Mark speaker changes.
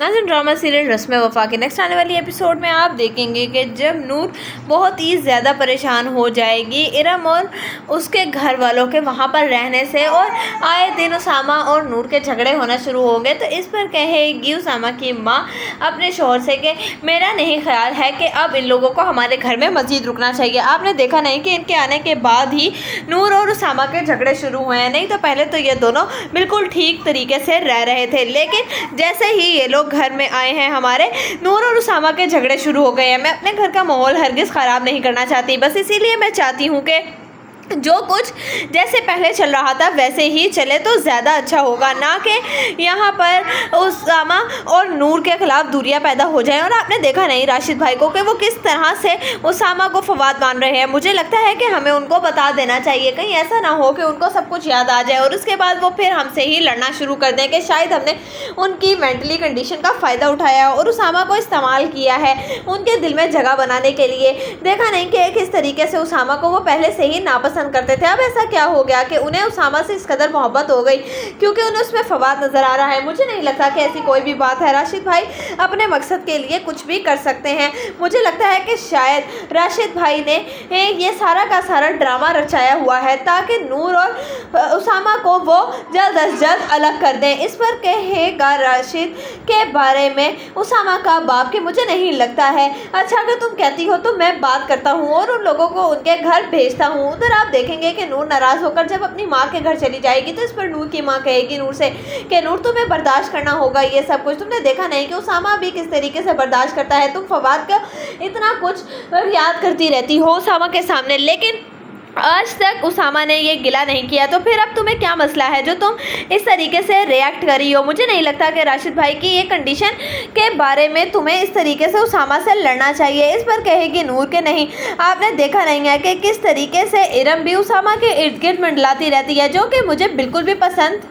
Speaker 1: नाज़रीन, drama serial रस्म वफ़ा के नेक्स्ट आने वाली एपिसोड में आप देखेंगे कि जब नूर बहुत ही ज़्यादा परेशान हो जाएगी इरम और उसके घर वालों के वहाँ पर रहने से, और आए दिन उसामा और नूर के झगड़े होना शुरू होंगे, तो इस पर कहेगी उसामा की माँ अपने शौहर से कि मेरा नहीं ख्याल है कि अब इन लोगों को हमारे घर में मज़ीद रुकना चाहिए। आपने देखा नहीं कि इनके आने के बाद ही नूर और उसामा के झगड़े शुरू हुए हैं, नहीं तो पहले तो ये दोनों बिल्कुल ठीक तरीके से रह रहे थे, लेकिन जैसे ही ये लोग घर में आए हैं हमारे, नूर और उसामा के झगड़े शुरू हो गए हैं। मैं अपने घर का माहौल हरगिज़ ख़राब नहीं करना चाहती, बस इसीलिए मैं चाहती हूँ कि जो कुछ जैसे पहले चल रहा था वैसे ही चले तो ज़्यादा अच्छा होगा, ना कि यहाँ पर उसामा और नूर के ख़िलाफ़ दूरियां पैदा हो जाएं। और आपने देखा नहीं राशिद भाई को कि वो किस तरह से उसामा को फवाद मान रहे हैं। मुझे लगता है कि हमें उनको बता देना चाहिए, कहीं ऐसा ना हो कि उनको सब कुछ याद आ जाए और उसके बाद वो फिर हमसे ही लड़ना शुरू कर दें कि शायद हमने उनकी मेंटली कंडीशन का फ़ायदा उठाया और उसामा को इस्तेमाल किया है उनके दिल में जगह बनाने के लिए। देखा नहीं कि किस तरीके से उसामा को वो पहले से ही नापसंद करते थे, अब ऐसा क्या हो गया कि उन्हें उसामा से इस कदर मोहब्बत हो गई क्योंकि उन्हें उसमें फवाद नजर आ रहा है। मुझे नहीं लगता कि ऐसी कोई भी बात है। राशिद भाई अपने मकसद के लिए कुछ भी कर सकते हैं। मुझे लगता है कि शायद राशिद भाई ने ये सारा का सारा ड्रामा रचाया हुआ है ताकि नूर और उसामा को वो जल्द अज जल्द अलग कर दें। इस पर कहेगा राशिद के बारे में उसामा का बाप कि मुझे नहीं लगता है। अच्छा, अगर तुम कहती हो तो मैं बात करता हूँ और उन लोगों को उनके घर भेजता हूँ। उधर आप देखेंगे कि नूर नाराज़ होकर जब अपनी माँ के घर चली जाएगी तो इस पर नूर की माँ कहेगी नूर से कि नूर तुम्हें बर्दाश्त करना होगा ये सब कुछ। तुमने देखा नहीं कि उसामा भी किस तरीके से बर्दाश्त करता है, तुम फवाद का इतना कुछ याद करती रहती हो उसामा के सामने, लेकिन आज तक उसामा ने ये गिला नहीं किया, तो फिर अब तुम्हें क्या मसला है जो तुम इस तरीके से रिएक्ट कर रही हो। मुझे नहीं लगता कि राशिद भाई की ये कंडीशन के बारे में तुम्हें इस तरीके से उसामा से लड़ना चाहिए। इस पर कहेगी नूर के नहीं, आपने देखा नहीं है कि किस तरीके से इरम भी उसामा के इर्द गिर्द मंडलाती रहती है, जो कि मुझे बिल्कुल भी पसंद